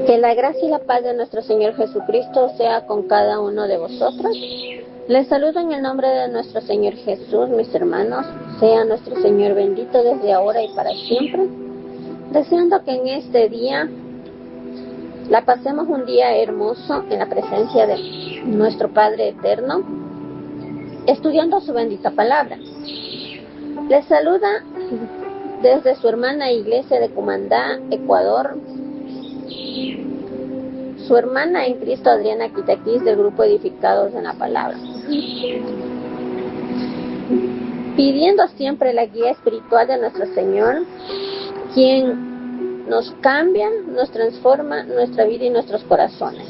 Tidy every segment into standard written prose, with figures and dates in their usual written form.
Que la gracia y la paz de nuestro Señor Jesucristo sea con cada uno de vosotros. Les saludo en el nombre de nuestro Señor Jesús, mis hermanos. Sea nuestro Señor bendito desde ahora y para siempre. Deseando que en este día la pasemos un día hermoso en la presencia de nuestro Padre Eterno, estudiando su bendita palabra. Les saluda desde su hermana iglesia de Cumandá, Ecuador, su hermana en Cristo, Adriana Quitaquis, del grupo Edificados en la Palabra. Pidiendo siempre la guía espiritual de nuestro Señor, quien nos cambia, nos transforma nuestra vida y nuestros corazones.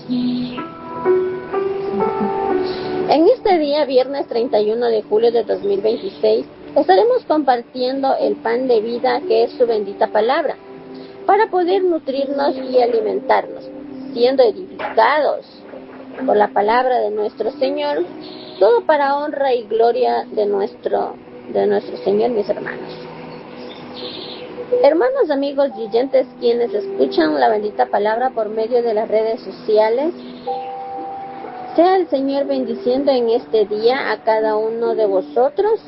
En este día, viernes 31 de julio de 2026, estaremos compartiendo el pan de vida que es su bendita palabra, para poder nutrirnos y alimentarnos, siendo edificados por la palabra de nuestro Señor, todo para honra y gloria de nuestro Señor, mis hermanos. Hermanos, amigos y oyentes quienes escuchan la bendita palabra por medio de las redes sociales, sea el Señor bendiciendo en este día a cada uno de vosotros,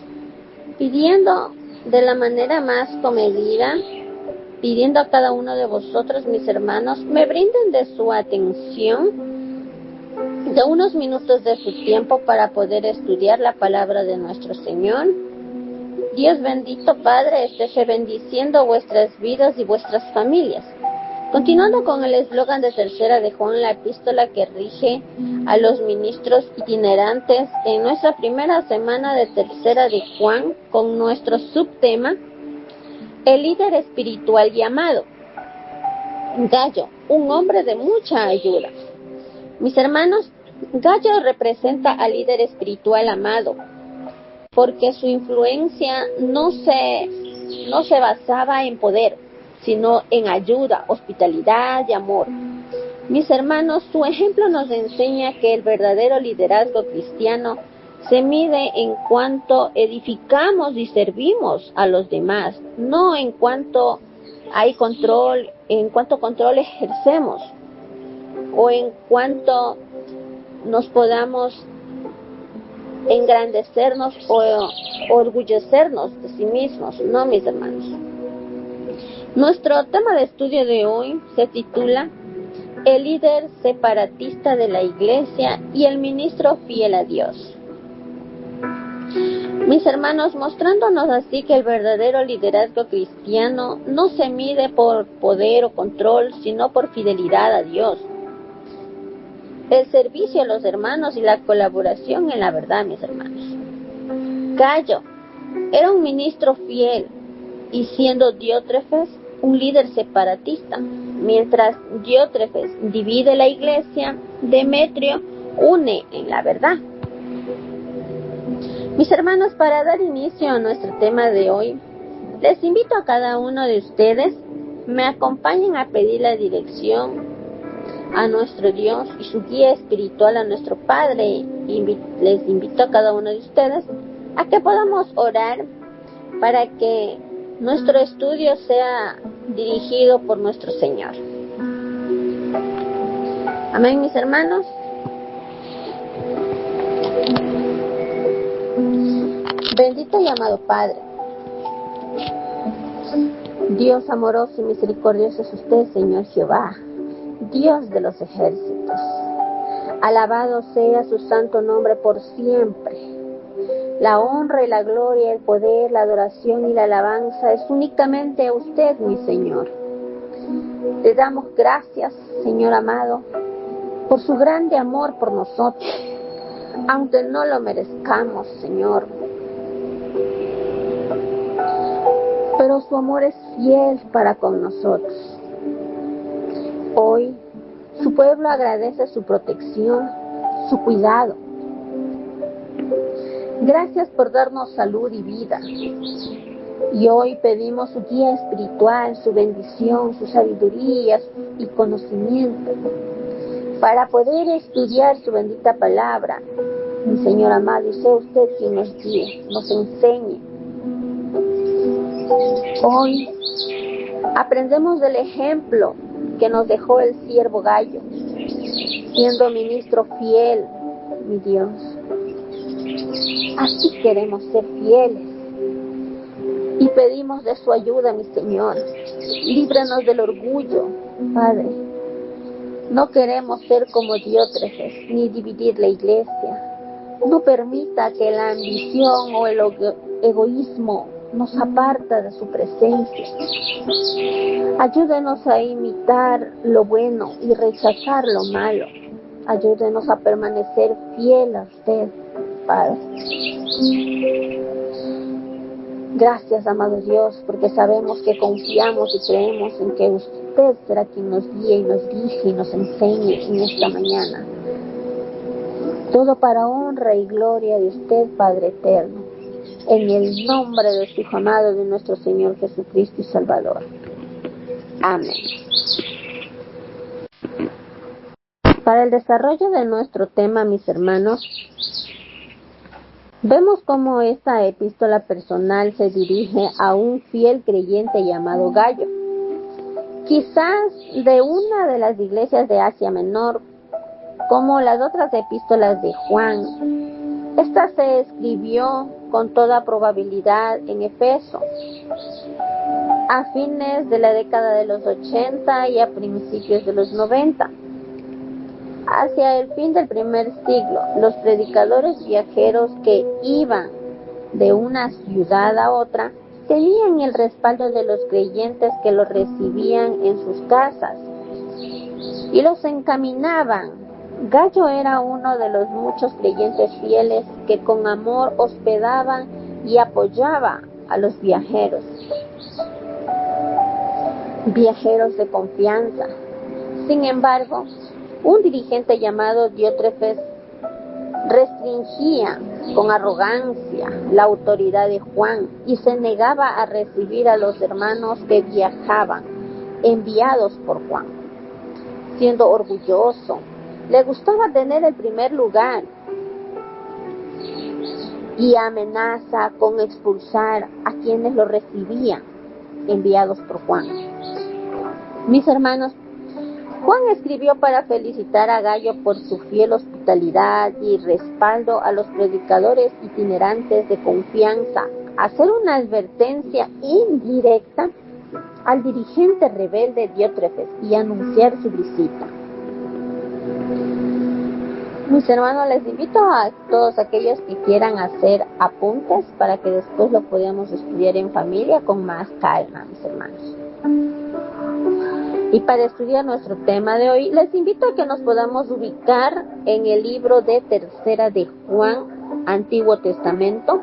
pidiendo de la manera más comedida, pidiendo a cada uno de vosotros, mis hermanos, me brinden de su atención, de unos minutos de su tiempo para poder estudiar la palabra de nuestro Señor. Dios bendito Padre, esté bendiciendo vuestras vidas y vuestras familias. Continuando con el eslogan de Tercera de Juan, la epístola que rige a los ministros itinerantes, en nuestra primera semana de Tercera de Juan, con nuestro subtema, el líder espiritual llamado. Gallo, un hombre de mucha ayuda. Mis hermanos, Gallo representa al líder espiritual amado, porque su influencia no se basaba en poder, sino en ayuda, hospitalidad y amor. Mis hermanos, su ejemplo nos enseña que el verdadero liderazgo cristiano se mide en cuanto edificamos y servimos a los demás, no en cuanto hay control, en cuanto control ejercemos o en cuanto nos podamos engrandecernos o orgullecernos de sí mismos. No, mis hermanos. Nuestro tema de estudio de hoy se titula El líder separatista de la iglesia y el ministro fiel a Dios. Mis hermanos, mostrándonos así que el verdadero liderazgo cristiano no se mide por poder o control, sino por fidelidad a Dios, el servicio a los hermanos y la colaboración en la verdad, mis hermanos. Gallo era un ministro fiel y siendo Diótrefes un líder separatista. Mientras Diótrefes divide la iglesia, Demetrio une en la verdad. Mis hermanos, para dar inicio a nuestro tema de hoy, les invito a cada uno de ustedes me acompañen a pedir la dirección a nuestro Dios y su guía espiritual a nuestro Padre. Les invito a cada uno de ustedes a que podamos orar para que nuestro estudio sea dirigido por nuestro Señor. Amén, mis hermanos. Bendito y amado Padre, Dios amoroso y misericordioso es usted, Señor Jehová, Dios de los ejércitos. Alabado sea su santo nombre por siempre. La honra y la gloria, el poder, la adoración y la alabanza es únicamente a usted, mi Señor. Le damos gracias, Señor amado, por su grande amor por nosotros, aunque no lo merezcamos, Señor. Pero su amor es fiel para con nosotros. Hoy, su pueblo agradece su protección, su cuidado. Gracias por darnos salud y vida. Y hoy pedimos su guía espiritual, su bendición, su sabiduría y conocimiento, para poder estudiar su bendita palabra. Mi Señor amado, y sea usted quien nos guíe, nos enseñe. Hoy aprendemos del ejemplo que nos dejó el siervo Gallo, siendo ministro fiel, mi Dios. Así queremos ser fieles y pedimos de su ayuda, mi Señor. Líbranos del orgullo, Padre. No queremos ser como Diótrefes, ni dividir la iglesia. No permita que la ambición o el egoísmo nos aparta de su presencia. Ayúdenos a imitar lo bueno y rechazar lo malo. Ayúdenos a permanecer fiel a usted, Padre. Gracias, amado Dios, porque sabemos que confiamos y creemos en que usted será quien nos guíe y nos dirija y nos enseñe en esta mañana. Todo para honra y gloria de usted, Padre eterno, en el nombre de su Hijo amado, de nuestro Señor Jesucristo y Salvador. Amén. Para el desarrollo de nuestro tema, mis hermanos, vemos cómo esta epístola personal se dirige a un fiel creyente llamado Gallo, quizás de una de las iglesias de Asia Menor, como las otras epístolas de Juan. Esta se escribió con toda probabilidad en Efeso, a fines de la década de los 80 y a principios de los 90. Hacia el fin del primer siglo, los predicadores viajeros que iban de una ciudad a otra tenían el respaldo de los creyentes que los recibían en sus casas y los encaminaban. Gallo era uno de los muchos creyentes fieles que con amor hospedaban y apoyaban a los viajeros de confianza. Sin embargo, un dirigente llamado Diótrefes restringía con arrogancia la autoridad de Juan y se negaba a recibir a los hermanos que viajaban, enviados por Juan. Siendo orgulloso, le gustaba tener el primer lugar y amenaza con expulsar a quienes lo recibían, enviados por Juan. Mis hermanos, Juan escribió para felicitar a Gallo por su fiel hospitalidad y respaldo a los predicadores itinerantes de confianza, hacer una advertencia indirecta al dirigente rebelde Diótrefes y anunciar su visita. Mis hermanos, les invito a todos aquellos que quieran hacer apuntes para que después lo podamos estudiar en familia con más calma, mis hermanos. Y para estudiar nuestro tema de hoy, les invito a que nos podamos ubicar en el libro de Tercera de Juan, Antiguo Testamento,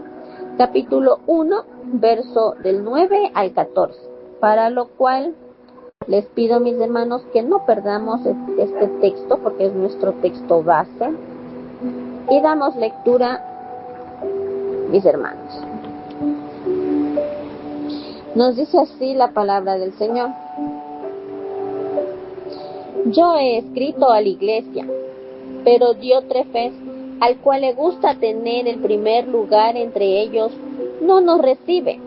capítulo 1, verso del 9 al 14, para lo cual les pido, mis hermanos, que no perdamos este texto porque es nuestro texto base y damos lectura, mis hermanos. Nos dice así la palabra del Señor. Yo he escrito a la iglesia, pero Diótrefes, al cual le gusta tener el primer lugar entre ellos, no nos recibe.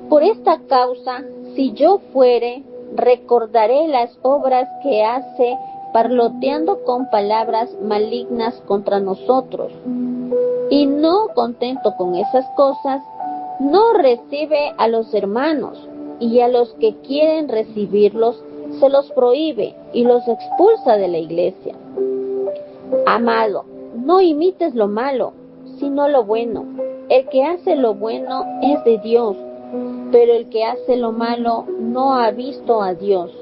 Por esta causa, si yo fuere, recordaré las obras que hace parloteando con palabras malignas contra nosotros. Y no contento con esas cosas, no recibe a los hermanos, y a los que quieren recibirlos se los prohíbe y los expulsa de la iglesia. Amado, no imites lo malo, sino lo bueno. El que hace lo bueno es de Dios, pero el que hace lo malo no ha visto a Dios.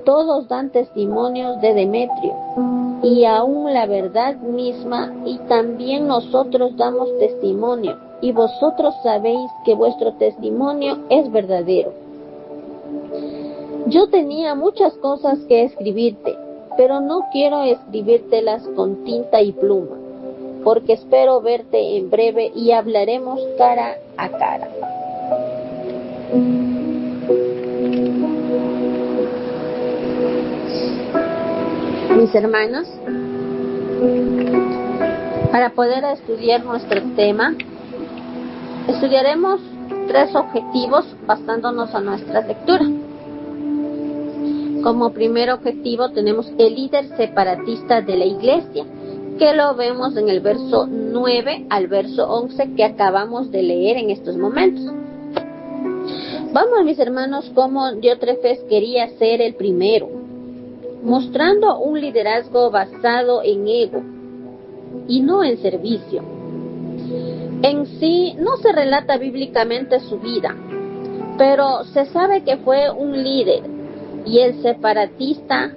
Todos dan testimonios de Demetrio, y aún la verdad misma, y también nosotros damos testimonio, y vosotros sabéis que vuestro testimonio es verdadero. Yo tenía muchas cosas que escribirte, pero no quiero escribírtelas con tinta y pluma, porque espero verte en breve y hablaremos cara a cara. Mis hermanos, para poder estudiar nuestro tema, estudiaremos 3 objetivos basándonos a nuestra lectura. Como primer objetivo tenemos el líder separatista de la iglesia, que lo vemos en el verso 9 al verso 11 que acabamos de leer en estos momentos. Vamos, mis hermanos, cómo Diótrefes quería ser el primero, mostrando un liderazgo basado en ego y no en servicio. En sí no se relata bíblicamente su vida, pero se sabe que fue un líder, y el separatista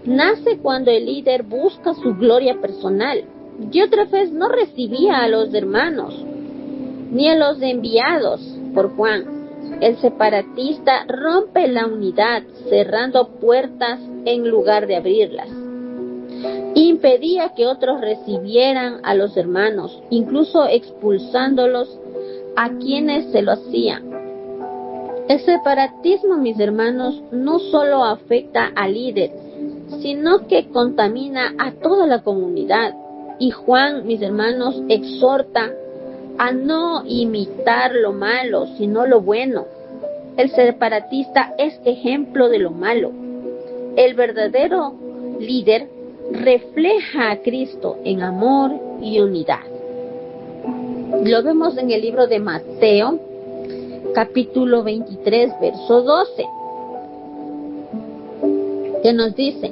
nace cuando el líder busca su gloria personal. Diótrefes no recibía a los hermanos, ni a los enviados por Juan. El separatista rompe la unidad, cerrando puertas en lugar de abrirlas. Impedía que otros recibieran a los hermanos, incluso expulsándolos a quienes se lo hacían. El separatismo, mis hermanos, no solo afecta al líder, sino que contamina a toda la comunidad. Y Juan, mis hermanos, exhorta a no imitar lo malo, sino lo bueno. El separatista es ejemplo de lo malo. El verdadero líder refleja a Cristo en amor y unidad. Lo vemos en el libro de Mateo, capítulo 23, verso 12, que nos dice: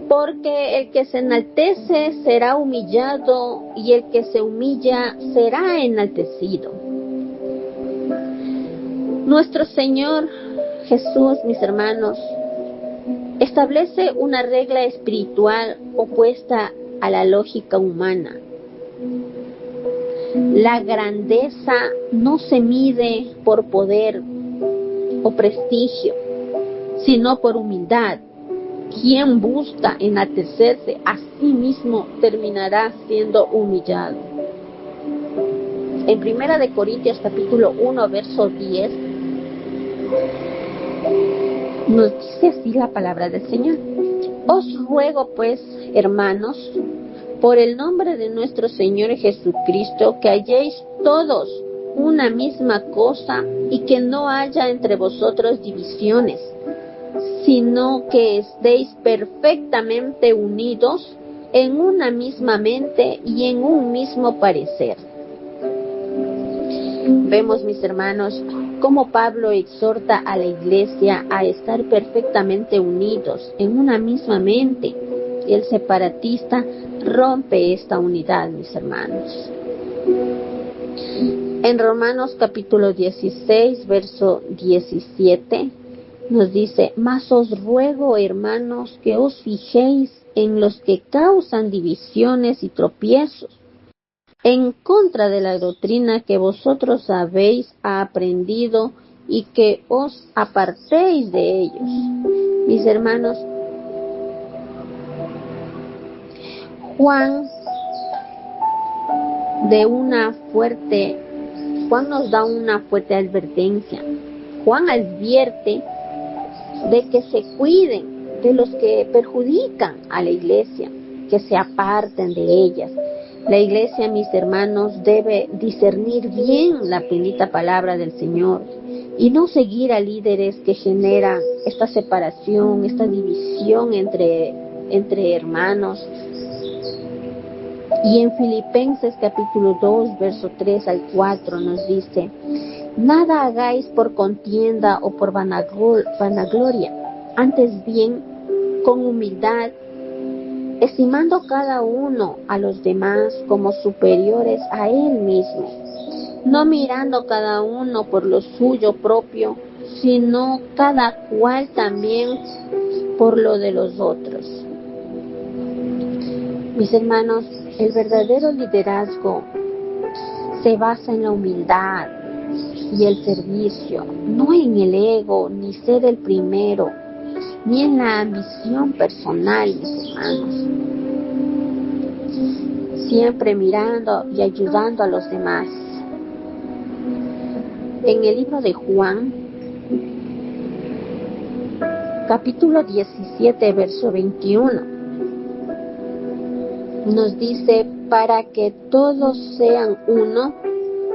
porque el que se enaltece será humillado, y el que se humilla será enaltecido. Nuestro Señor Jesús, mis hermanos, establece una regla espiritual opuesta a la lógica humana. La grandeza no se mide por poder o prestigio, sino por humildad. Quien busca enaltecerse a sí mismo terminará siendo humillado. En 1 Corintios capítulo 1, verso 10, nos dice así la palabra del Señor: os ruego pues, hermanos, por el nombre de nuestro Señor Jesucristo, que halléis todos una misma cosa y que no haya entre vosotros divisiones, sino que estéis perfectamente unidos en una misma mente y en un mismo parecer. Vemos, mis hermanos, cómo Pablo exhorta a la iglesia a estar perfectamente unidos en una misma mente, y el separatista rompe esta unidad, mis hermanos. En Romanos capítulo 16, verso 17, nos dice: mas os ruego, hermanos, que os fijéis en los que causan divisiones y tropiezos, en contra de la doctrina que vosotros habéis aprendido, y que os apartéis de ellos. Mis hermanos, Juan nos da una fuerte advertencia. Juan advierte de que se cuiden de los que perjudican a la iglesia, que se aparten de ellas. La iglesia, mis hermanos, debe discernir bien la bendita palabra del Señor y no seguir a líderes que generan esta separación, esta división entre hermanos. Y en Filipenses capítulo 2, verso 3 al 4 nos dice: nada hagáis por contienda o por vanagloria, antes bien con humildad, estimando cada uno a los demás como superiores a él mismo, no mirando cada uno por lo suyo propio, sino cada cual también por lo de los otros. Mis hermanos, el verdadero liderazgo se basa en la humildad y el servicio, no en el ego, ni ser el primero, ni en la ambición personal, mis hermanos. Siempre mirando y ayudando a los demás. En el libro de Juan, capítulo 17, verso 21, nos dice, para que todos sean uno,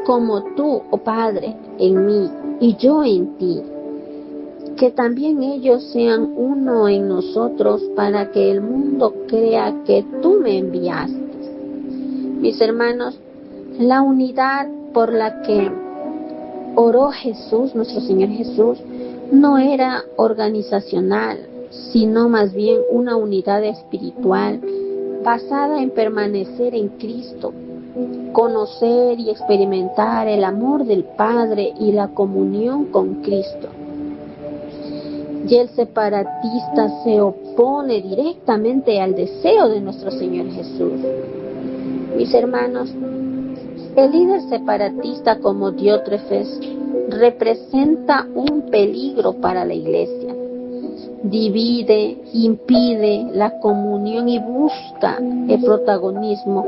como tú, oh Padre, en mí y yo en ti. Que también ellos sean uno en nosotros, para que el mundo crea que tú me enviaste. Mis hermanos, la unidad por la que oró Jesús, nuestro Señor Jesús, no era organizacional, sino más bien una unidad espiritual basada en permanecer en Cristo, conocer y experimentar el amor del Padre y la comunión con Cristo. Y el separatista se opone directamente al deseo de nuestro Señor Jesús. Mis hermanos, el líder separatista como Diótrefes representa un peligro para la iglesia. Divide, impide la comunión y busca el protagonismo.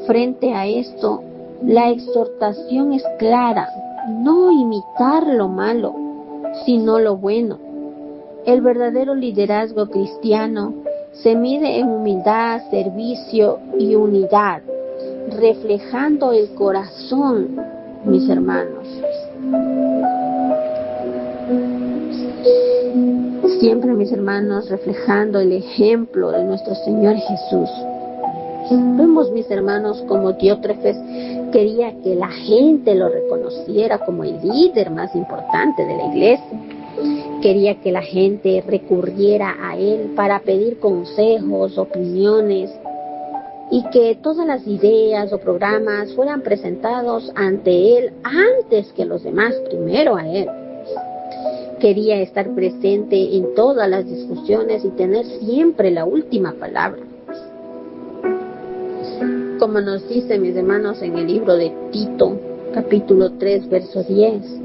Frente a esto, la exhortación es clara: no imitar lo malo, sino lo bueno. El verdadero liderazgo cristiano se mide en humildad, servicio y unidad, reflejando el corazón, mis hermanos. Siempre, mis hermanos, reflejando el ejemplo de nuestro Señor Jesús. Vemos, mis hermanos, como Diótrefes quería que la gente lo reconociera como el líder más importante de la iglesia. Quería que la gente recurriera a él para pedir consejos, opiniones, y que todas las ideas o programas fueran presentados ante él antes que los demás, primero a él. Quería estar presente en todas las discusiones y tener siempre la última palabra. Como nos dice, mis hermanos, en el libro de Tito, capítulo 3, verso 10,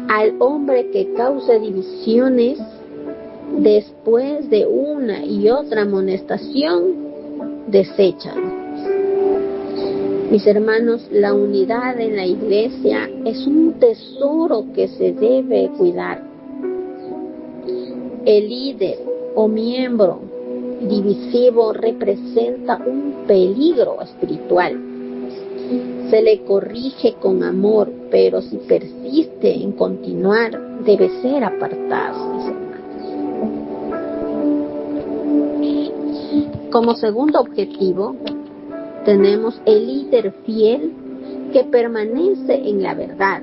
al hombre que cause divisiones después de una y otra amonestación, deséchalo. Mis hermanos, la unidad en la iglesia es un tesoro que se debe cuidar. El líder o miembro divisivo representa un peligro espiritual. Se le corrige con amor, pero si persiste en continuar, debe ser apartado, mis hermanos. Como segundo objetivo, tenemos el líder fiel que permanece en la verdad,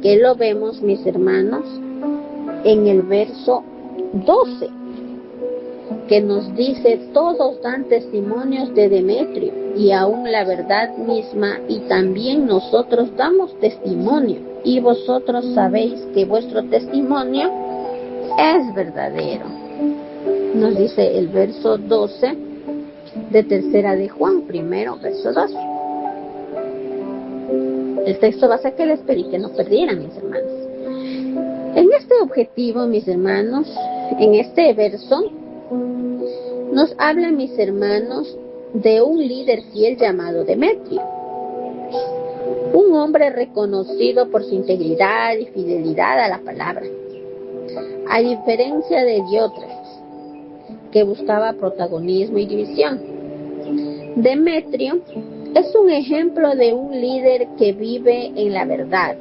que lo vemos, mis hermanos, en el verso 12, que nos dice: todos dan testimonios de Demetrio, y aún la verdad misma, y también nosotros damos testimonio, y vosotros sabéis que vuestro testimonio es verdadero. Nos dice el verso 12 de tercera de Juan, primero, verso 2. El texto base que les pedí que no perdieran, mis hermanos. En este objetivo, mis hermanos, en este verso, nos habla, mis hermanos, de un líder fiel llamado Demetrio. Un hombre reconocido por su integridad y fidelidad a la palabra. A diferencia de Diótrefes, que buscaba protagonismo y división. Demetrio es un ejemplo de un líder que vive en la verdad.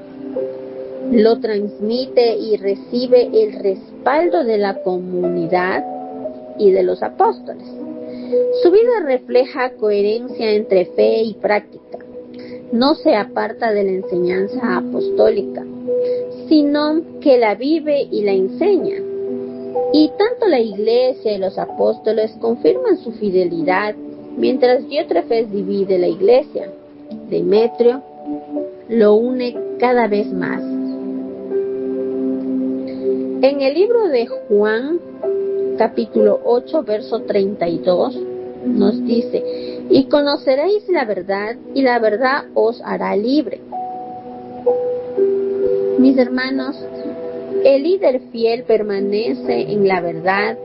Lo transmite y recibe el respaldo de la comunidad y de los apóstoles. Su vida refleja coherencia entre fe y práctica. No se aparta de la enseñanza apostólica, sino que la vive y la enseña. Y tanto la iglesia y los apóstoles confirman su fidelidad, mientras Diótrefes divide la iglesia. Demetrio lo une cada vez más. En el libro de Juan, capítulo 8, verso 32, nos dice: y conoceréis la verdad, y la verdad os hará libre. Mis hermanos, el líder fiel permanece en la verdad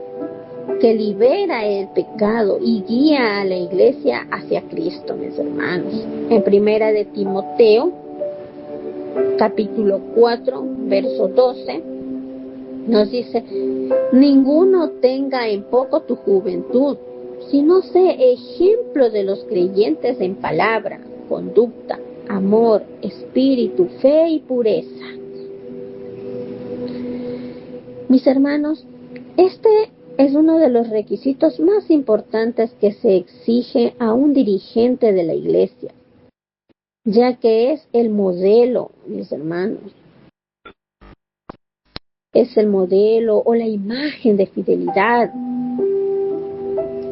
que libera el pecado y guía a la iglesia hacia Cristo, mis hermanos. En primera de Timoteo, capítulo 4, verso 12, nos dice: ninguno tenga en poco tu juventud, sino sé ejemplo de los creyentes en palabra, conducta, amor, espíritu, fe y pureza. Mis hermanos, este es uno de los requisitos más importantes que se exige a un dirigente de la iglesia, ya que es el modelo, mis hermanos. Es el modelo o la imagen de fidelidad.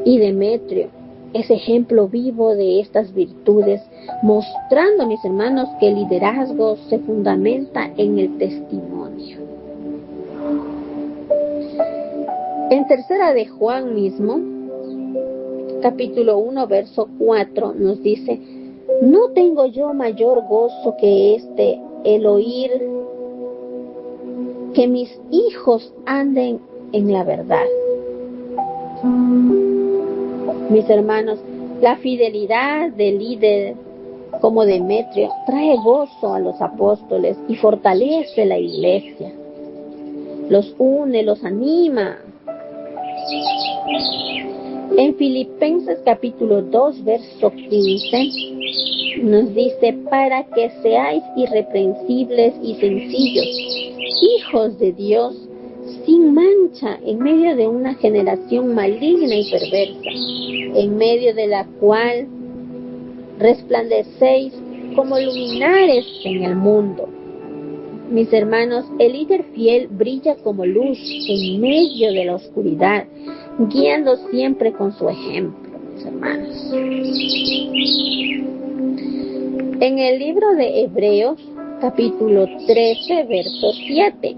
Y Demetrio es ejemplo vivo de estas virtudes, mostrando, mis hermanos, que el liderazgo se fundamenta en el testimonio. En tercera de Juan mismo, capítulo 1, verso 4, nos dice: no tengo yo mayor gozo que el oír que mis hijos anden en la verdad. Mis hermanos, la fidelidad del líder como Demetrio trae gozo a los apóstoles y fortalece la iglesia. Los une, los anima. En Filipenses capítulo 2, verso 15, nos dice: para que seáis irreprensibles y sencillos, hijos de Dios, sin mancha, en medio de una generación maligna y perversa, en medio de la cual resplandecéis como luminares en el mundo. Mis hermanos, el líder fiel brilla como luz en medio de la oscuridad, guiando siempre con su ejemplo, mis hermanos. En el libro de Hebreos, capítulo 13, verso 7,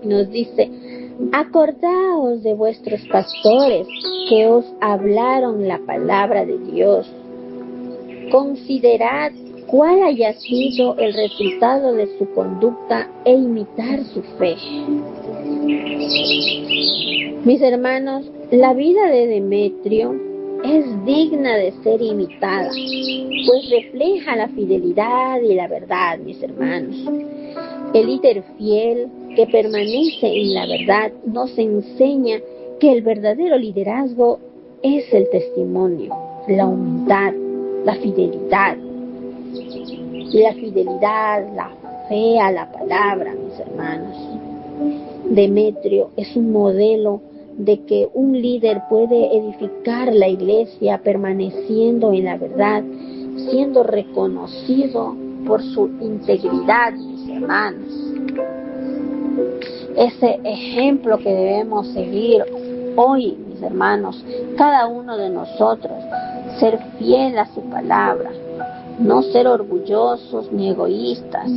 nos dice: acordaos de vuestros pastores que os hablaron la palabra de Dios. Considerad cuál haya sido el resultado de su conducta e imitar su fe. Mis hermanos, la vida de Demetrio es digna de ser imitada, pues refleja la fidelidad y la verdad, mis hermanos. El líder fiel que permanece en la verdad nos enseña que el verdadero liderazgo es el testimonio, la humildad, la fidelidad, la fe a la palabra, mis hermanos. Demetrio es un modelo de que un líder puede edificar la iglesia permaneciendo en la verdad, siendo reconocido por su integridad, mis hermanos. Ese ejemplo que debemos seguir hoy, mis hermanos, cada uno de nosotros, ser fiel a su palabra, no ser orgullosos ni egoístas,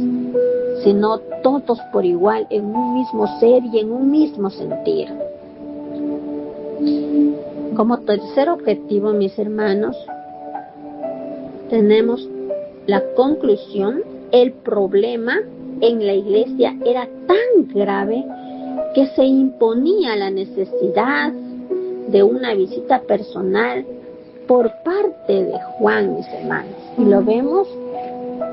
sino todos por igual en un mismo ser y en un mismo sentir. Como tercer objetivo, mis hermanos, tenemos la conclusión: el problema en la iglesia era tan grave que se imponía la necesidad de una visita personal por parte de Juan, mis hermanos. Y lo vemos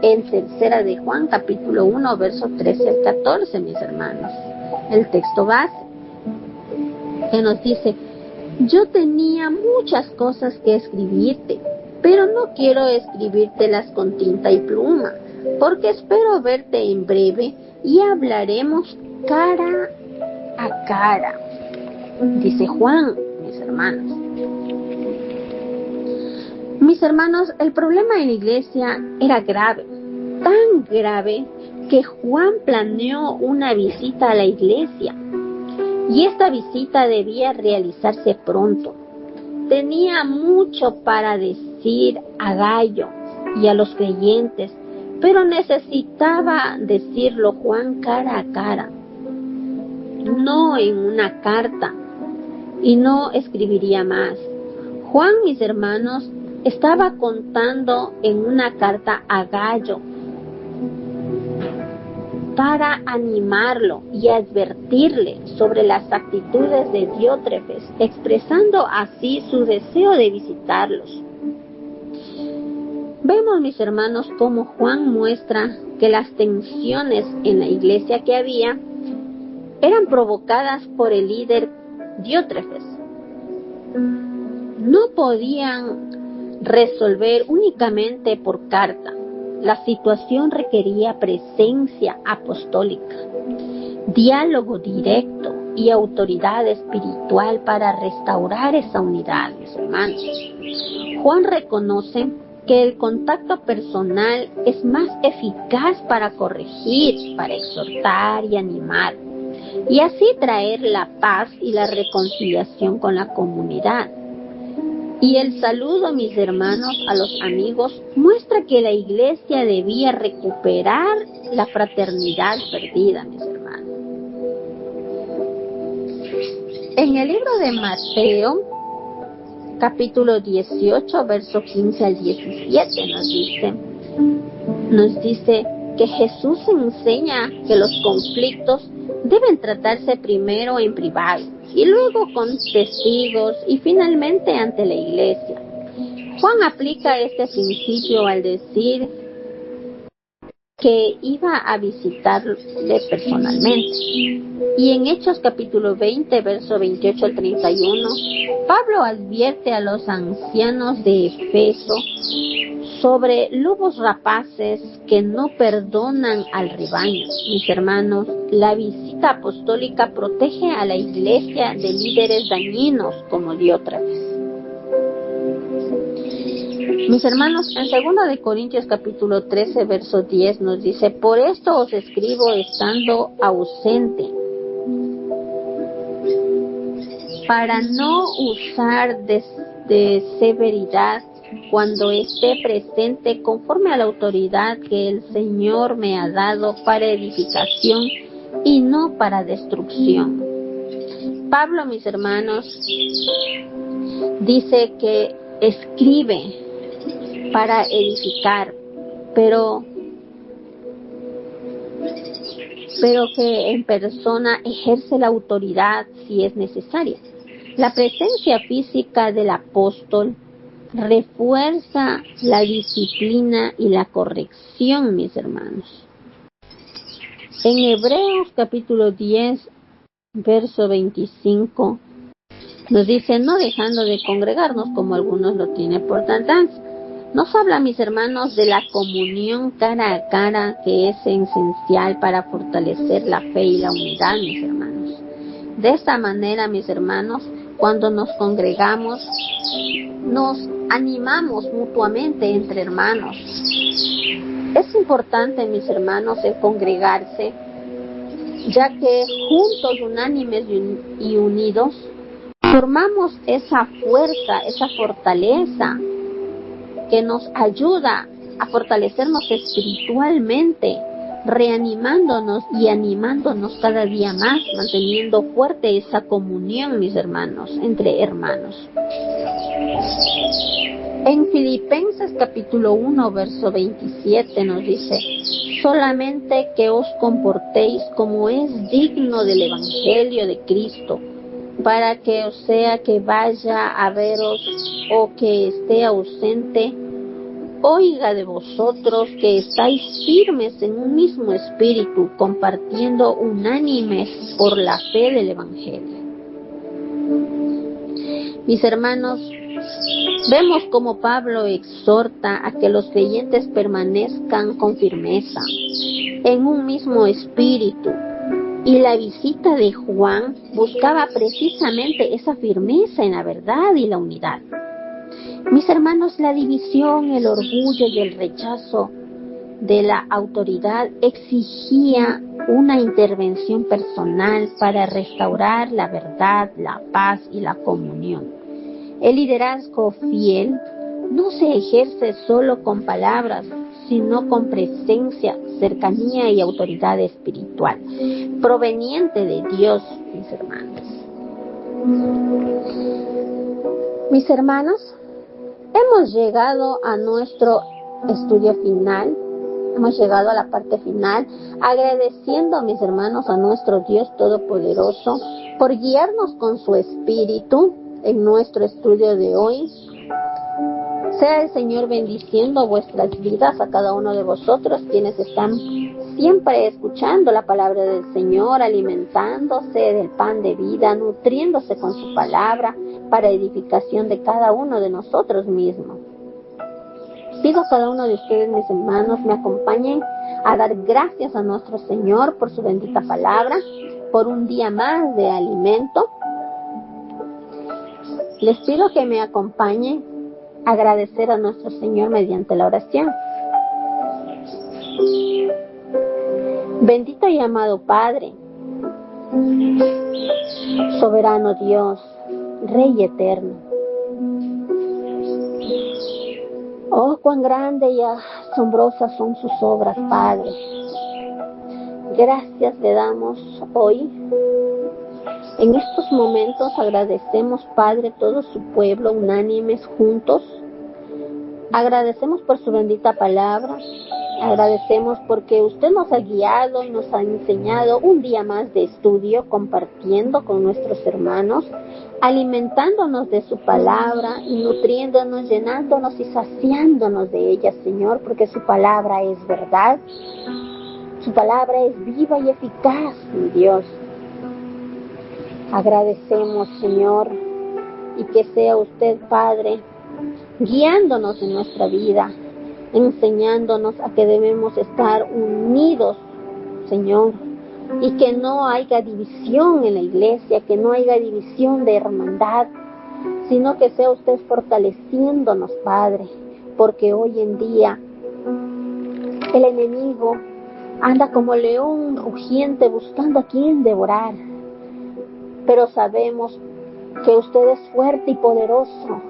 en tercera de Juan, capítulo 1, verso 13 al 14, mis hermanos. El texto base, que nos dice: yo tenía muchas cosas que escribirte, pero no quiero escribírtelas con tinta y pluma, porque espero verte en breve y hablaremos cara a cara. Dice Juan, mis hermanos. Mis hermanos, el problema en la iglesia era grave, tan grave que Juan planeó una visita a la iglesia. Y esta visita debía realizarse pronto. Tenía mucho para decir a Gayo y a los creyentes, pero necesitaba decirlo Juan cara a cara, no en una carta, y no escribiría más. Juan, mis hermanos, estaba contando en una carta a Gayo para animarlo y advertirle sobre las actitudes de Diótrefes, expresando así su deseo de visitarlos. Vemos, mis hermanos, cómo Juan muestra que las tensiones en la iglesia que había eran provocadas por el líder Diótrefes. no podían resolver únicamente por carta. La situación requería presencia apostólica, diálogo directo y autoridad espiritual para restaurar esa unidad, mis hermanos. Juan reconoce que el contacto personal es más eficaz para corregir, para exhortar y animar, y así traer la paz y la reconciliación con la comunidad. Y el saludo, mis hermanos, a los amigos muestra que la iglesia debía recuperar la fraternidad perdida, mis hermanos. En el libro de Mateo, capítulo 18, verso 15 al 17, nos dice que Jesús enseña que los conflictos deben tratarse primero en privado y luego con testigos y finalmente ante la iglesia. Juan aplica este principio al decir que iba a visitarle personalmente. Y en Hechos capítulo 20, verso 28 al 31, Pablo advierte a los ancianos de Efeso sobre lobos rapaces que no perdonan al rebaño. Mis hermanos, la visita apostólica protege a la iglesia de líderes dañinos como Diótrefes. Mis hermanos, en 2 de Corintios capítulo 13, verso 10 nos dice: por esto os escribo estando ausente, para no usar de severidad cuando esté presente, conforme a la autoridad que el Señor me ha dado para edificación y no para destrucción. Pablo, mis hermanos, dice que escribe para edificar, pero que en persona ejerce la autoridad si es necesaria. La presencia física del apóstol refuerza la disciplina y la corrección, mis hermanos. En Hebreos capítulo 10, verso 25, nos dice: no dejando de congregarnos como algunos lo tienen por tardanza. Nos habla, mis hermanos, de la comunión cara a cara, que es esencial para fortalecer la fe y la unidad, mis hermanos. De esta manera, mis hermanos, cuando nos congregamos, nos animamos mutuamente entre hermanos. Es importante, mis hermanos, el congregarse, ya que juntos, unánimes y unidos, formamos esa fuerza, esa fortaleza que nos ayuda a fortalecernos espiritualmente, reanimándonos y animándonos cada día más, manteniendo fuerte esa comunión, mis hermanos, entre hermanos. En Filipenses capítulo 1, verso 27 nos dice: solamente que os comportéis como es digno del Evangelio de Cristo, para que o sea que vaya a veros o que esté ausente, oiga de vosotros que estáis firmes en un mismo espíritu, compartiendo unánimes por la fe del Evangelio. Mis hermanos, vemos como Pablo exhorta a que los creyentes permanezcan con firmeza en un mismo espíritu. Y la visita de Juan buscaba precisamente esa firmeza en la verdad y la unidad. Mis hermanos, la división, el orgullo y el rechazo de la autoridad exigía una intervención personal para restaurar la verdad, la paz y la comunión. El liderazgo fiel no se ejerce solo con palabras, sino con presencia, cercanía y autoridad espiritual, proveniente de Dios, mis hermanos. Mis hermanos, hemos llegado a nuestro estudio final, hemos llegado a la parte final, agradeciendo, mis hermanos, a nuestro Dios Todopoderoso por guiarnos con su Espíritu en nuestro estudio de hoy. Sea el Señor bendiciendo vuestras vidas, a cada uno de vosotros quienes están siempre escuchando la palabra del Señor, alimentándose del pan de vida, nutriéndose con su palabra para edificación de cada uno de nosotros mismos. Pido a cada uno de ustedes, mis hermanos, me acompañen a dar gracias a nuestro Señor por su bendita palabra, por un día más de alimento. Les pido que me acompañen a agradecer a nuestro Señor mediante la oración. Bendito y amado Padre, soberano Dios, Rey eterno. Oh, cuán grande y asombrosas son sus obras, Padre. Gracias le damos hoy. En estos momentos agradecemos, Padre, todo su pueblo, unánimes, juntos. Agradecemos por su bendita palabra. Agradecemos porque usted nos ha guiado y nos ha enseñado un día más de estudio, compartiendo con nuestros hermanos, alimentándonos de su palabra y nutriéndonos, llenándonos y saciándonos de ella, Señor, porque su palabra es verdad, su palabra es viva y eficaz, mi Dios. Agradecemos, Señor, y que sea usted, Padre, guiándonos en nuestra vida, enseñándonos a que debemos estar unidos, Señor, y que no haya división en la iglesia, que no haya división de hermandad, sino que sea usted fortaleciéndonos, Padre, porque hoy en día el enemigo anda como león rugiente buscando a quien devorar, pero sabemos que usted es fuerte y poderoso,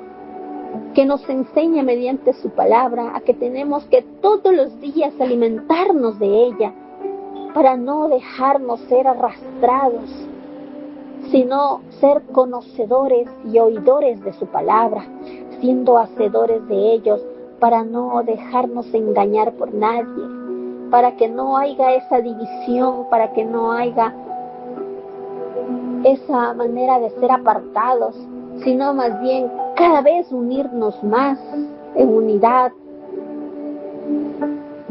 que nos enseña mediante su palabra a que tenemos que todos los días alimentarnos de ella para no dejarnos ser arrastrados, sino ser conocedores y oidores de su palabra, siendo hacedores de ellos para no dejarnos engañar por nadie, para que no haya esa división, para que no haya esa manera de ser apartados, sino más bien cada vez unirnos más en unidad,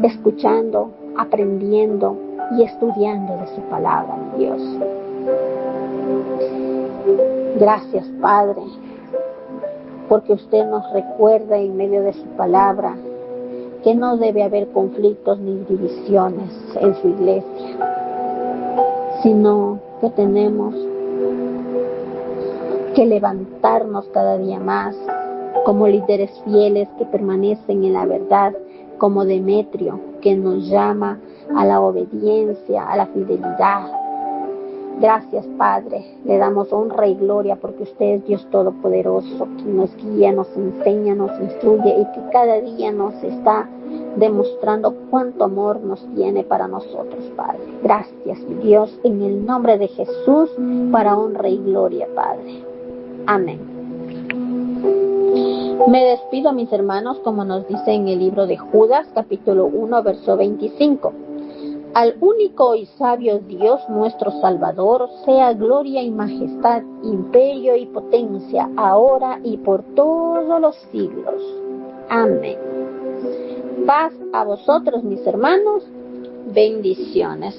escuchando, aprendiendo y estudiando de su palabra, mi Dios. Gracias, Padre, porque usted nos recuerda en medio de su palabra que no debe haber conflictos ni divisiones en su iglesia, sino que tenemos que levantarnos cada día más como líderes fieles que permanecen en la verdad, como Demetrio, que nos llama a la obediencia, a la fidelidad. Gracias, Padre, le damos honra y gloria porque usted es Dios Todopoderoso, que nos guía, nos enseña, nos instruye y que cada día nos está demostrando cuánto amor nos tiene para nosotros, Padre. Gracias, mi Dios, en el nombre de Jesús, para honra y gloria, Padre. Amén. Me despido, mis hermanos, como nos dice en el libro de Judas, capítulo 1, verso 25. Al único y sabio Dios, nuestro Salvador, sea gloria y majestad, imperio y potencia, ahora y por todos los siglos. Amén. Paz a vosotros, mis hermanos. Bendiciones.